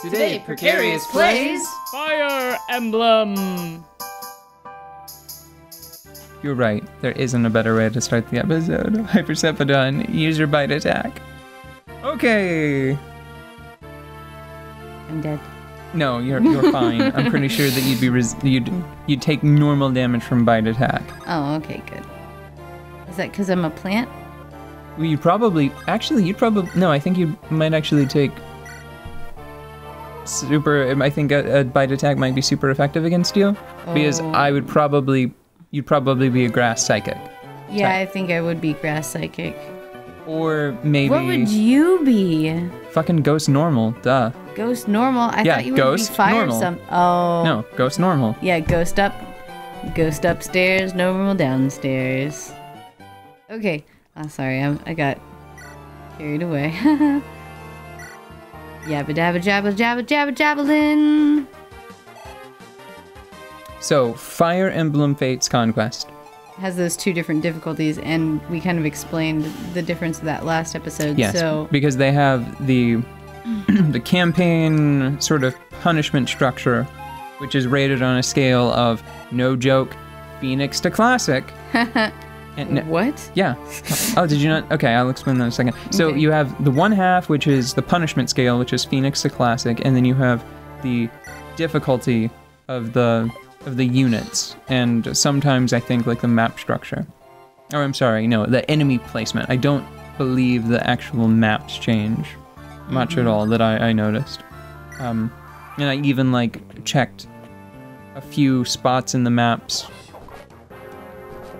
Today, Precarious plays Fire Emblem! You're right, there isn't a better way to start the episode. Hypercephodon, use your bite attack. Okay! I'm dead. No, you're fine. I'm pretty sure that you'd take normal damage from bite attack. Oh, okay, good. Is that because I'm a plant? Well, no, I think you might actually take I think a bite attack might be super effective against you, because you'd probably be a grass psychic. Yeah, type. I think I would be grass psychic. Or maybe... What would you be? Fucking ghost normal, duh. Ghost normal? I thought you would be fire normal. Oh. No, ghost normal. Yeah, ghost upstairs, normal downstairs. Okay. Oh, sorry, I got carried away. Yabba dabba jabba jabba jabba javelin. So, Fire Emblem Fates Conquest Has those two different difficulties, and we kind of explained the difference of that last episode. Yes, so because they have the the campaign sort of punishment structure, which is rated on a scale of, no joke, Phoenix to Classic. What? Yeah. Oh, did you not? Okay, I'll explain that in a second. So Okay. you have the one half, which is the punishment scale, which is Phoenix to Classic, and then you have the difficulty of the units, and sometimes I think like the map structure. Or I'm sorry, no, the enemy placement. I don't believe the actual maps change much at all that I noticed. And I even like checked a few spots in the maps.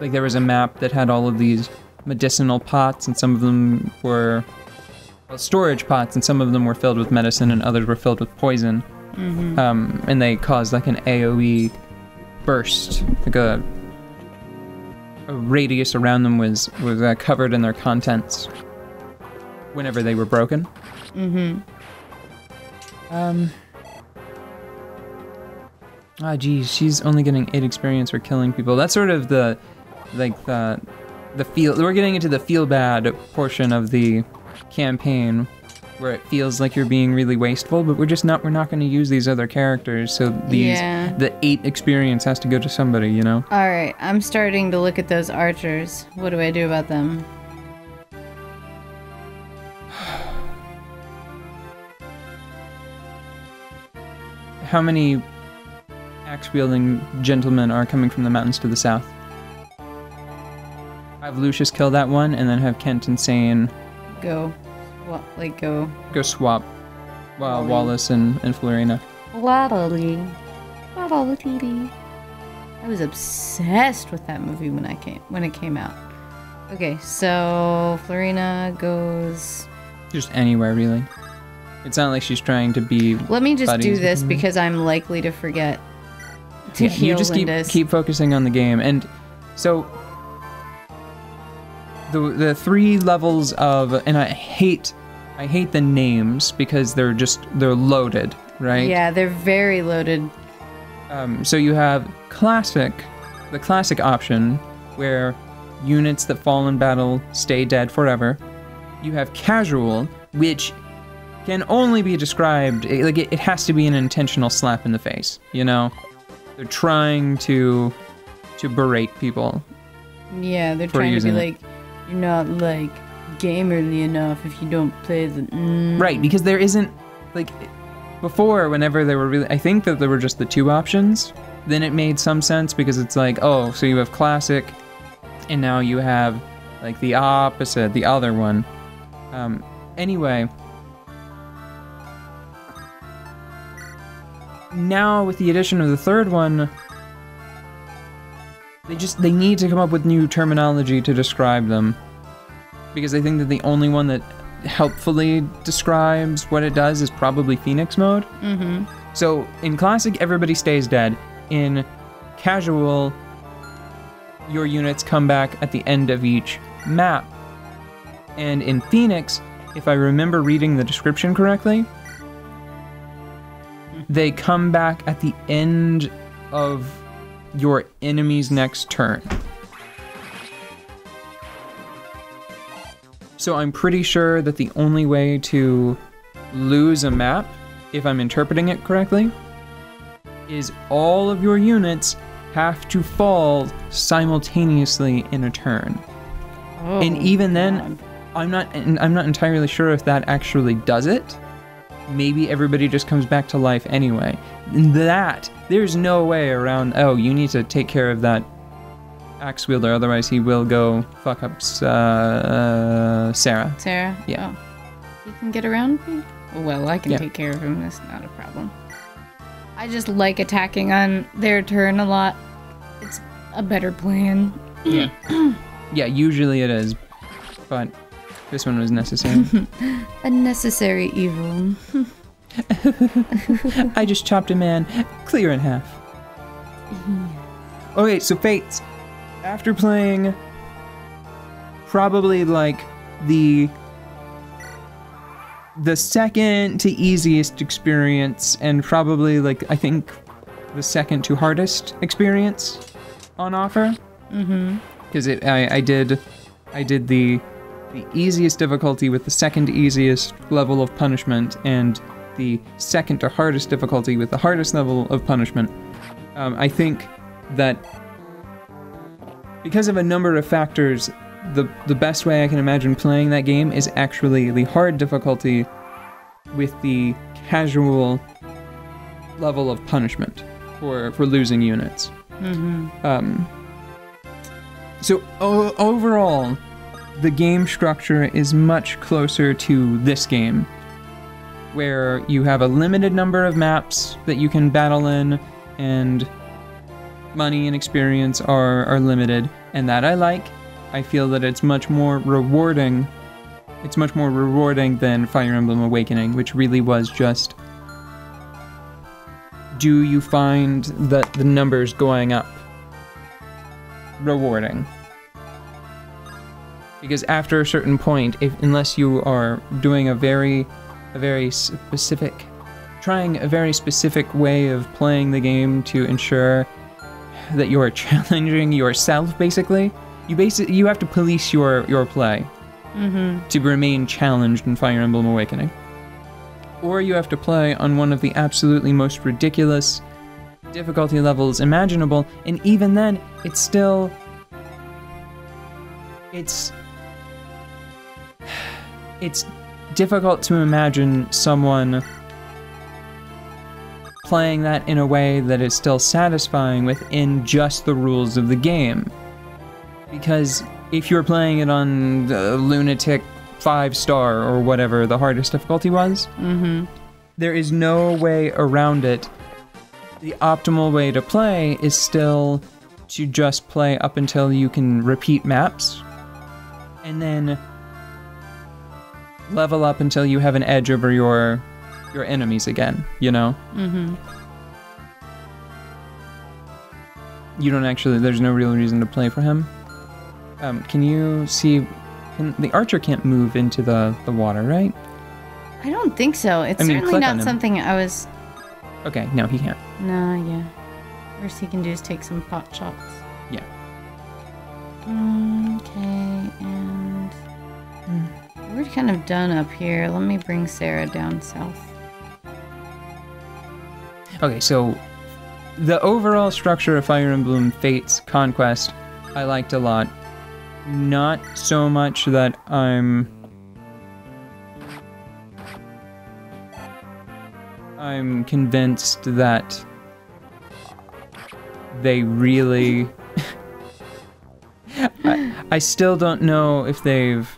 Like there was a map that had all of these medicinal pots, and some of them were storage pots, and some of them were filled with medicine, and others were filled with poison. And they caused like an AoE burst, like a radius around them was covered in their contents whenever they were broken. Geez, she's only getting 8 experience for killing people. That's sort of the feel. We're getting into the feel bad portion of the campaign, where it feels like you're being really wasteful, but we're not going to use these other characters, so the 8 experience has to go to somebody, you know? Alright, I'm starting to look at those archers. What do I do about them? How many axe-wielding gentlemen are coming from the mountains to the south? Have Lucius kill that one, and then have Kent and Sane Go swap while Wallace and Florina. Waddly. I was obsessed with that movie when it came out. Okay, so Florina goes Just anywhere, really. It's not like she's trying to be. Let me just do buddies this with because I'm likely to forget to heal you just Linda's. keep focusing on the game, and so the 3 levels of, and I hate the names because they're loaded, right? Yeah, they're very loaded. So you have the classic option, where units that fall in battle stay dead forever. You have casual, which can only be described, like it has to be an intentional slap in the face, you know? They're trying to berate people. Yeah, they're trying to be like, you're not like gamerly enough if you don't play the Right, because there isn't, like, before, whenever they were really, I think that there were just the 2 options, then it made some sense, because it's like, oh, so you have classic, and now you have, like, the opposite, the other one. Anyway, now with the addition of the 3rd one, they need to come up with new terminology to describe them, because I think that the only one that helpfully describes what it does is probably Phoenix mode. So in Classic, everybody stays dead. In Casual, your units come back at the end of each map. And in Phoenix, if I remember reading the description correctly, they come back at the end of your enemy's next turn. So I'm pretty sure that the only way to lose a map if I'm interpreting it correctly, is all of your units have to fall simultaneously in a turn. Oh, And even then, God. I'm not entirely sure if that actually does it. Maybe everybody just comes back to life anyway. There's no way around, oh, you need to take care of that axe wielder, otherwise he will go fuck up Sarah. Sarah? Yeah. Oh. You can get around me? Well, I can take care of him. That's not a problem. I just like attacking on their turn a lot. It's a better plan. Yeah. Yeah, usually it is. But this one was necessary. A necessary evil. I just chopped a man clear in half. Okay, so Fates. After playing probably like the second to easiest experience and probably like I think the second to hardest experience on offer. Mm-hmm. Because I did the easiest difficulty with the second easiest level of punishment and the second to hardest difficulty with the hardest level of punishment. I think that because of a number of factors, the best way I can imagine playing that game is actually the hard difficulty with the casual level of punishment for losing units. Mm-hmm. So overall, the game structure is much closer to this game, where you have a limited number of maps that you can battle in, and money and experience are limited, and that I like. I feel that it's much more rewarding. It's much more rewarding than Fire Emblem Awakening, which really was just, do you find that the numbers going up rewarding? Because after a certain point, unless you are doing a very specific, trying a very specific way of playing the game to ensure that you are challenging yourself, basically, you have to police your play to remain challenged in Fire Emblem Awakening. Or you have to play on one of the absolutely most ridiculous difficulty levels imaginable, and even then, it's still... It's difficult to imagine someone playing that in a way that is still satisfying within just the rules of the game. Because if you're playing it on the Lunatic 5-star or whatever the hardest difficulty was, there is no way around it. The optimal way to play is still to just play up until you can repeat maps, and then level up until you have an edge over your enemies again, you know? You don't actually, there's no real reason to play for him. Can you see, the archer can't move into the water, right? I don't think so. It's certainly not something I was... Okay, no, he can't. No, yeah. Worst he can do is take some pot shots. Yeah. Okay, and... We're kind of done up here. Let me bring Sarah down south. Okay, so the overall structure of Fire Emblem Fates Conquest I liked a lot. Not so much that I'm convinced that they really... I still don't know if they've...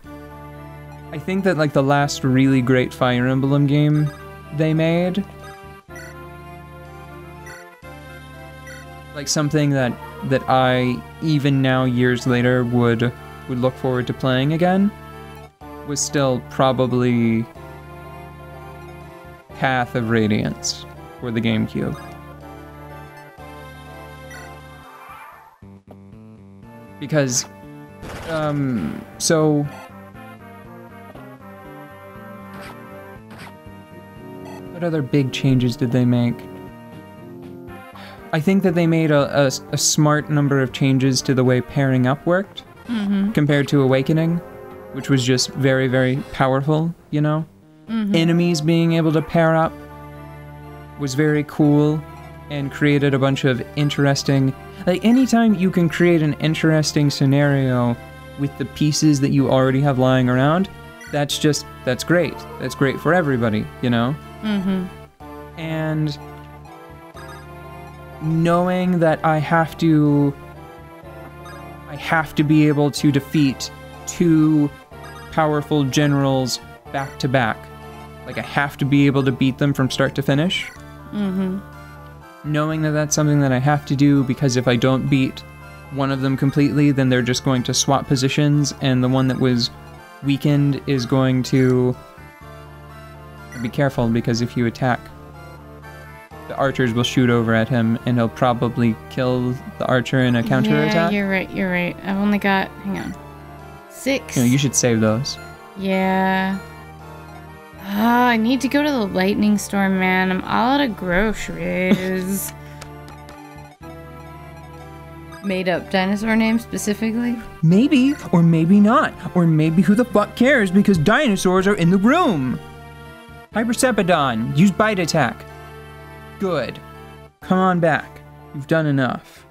I think that like the last really great Fire Emblem game they made, like something that I, even now years later, would look forward to playing again, was still probably Path of Radiance for the GameCube. Because, so... What other big changes did they make? I think that they made a smart number of changes to the way pairing up worked, compared to Awakening, which was just very, very powerful, you know? Enemies being able to pair up was very cool and created a bunch of interesting... Like, anytime you can create an interesting scenario with the pieces that you already have lying around, that's great. That's great for everybody, you know? Mm-hmm. And knowing that I have to be able to defeat 2 powerful generals back to back. Like, I have to be able to beat them from start to finish. Mm-hmm. Knowing that that's something that I have to do, because if I don't beat one of them completely, then they're just going to swap positions, and the one that was weakened is going to... Be careful, because if you attack, the archers will shoot over at him, and he'll probably kill the archer in a counterattack. Yeah, you're right. I've only got, hang on, 6. You know, you should save those. Yeah. I need to go to the lightning storm, man. I'm all out of groceries. Made up dinosaur name specifically? Maybe, or maybe not. Or maybe who the fuck cares, because dinosaurs are in the room. Hypercepidon, use bite attack. Good. Come on back. You've done enough.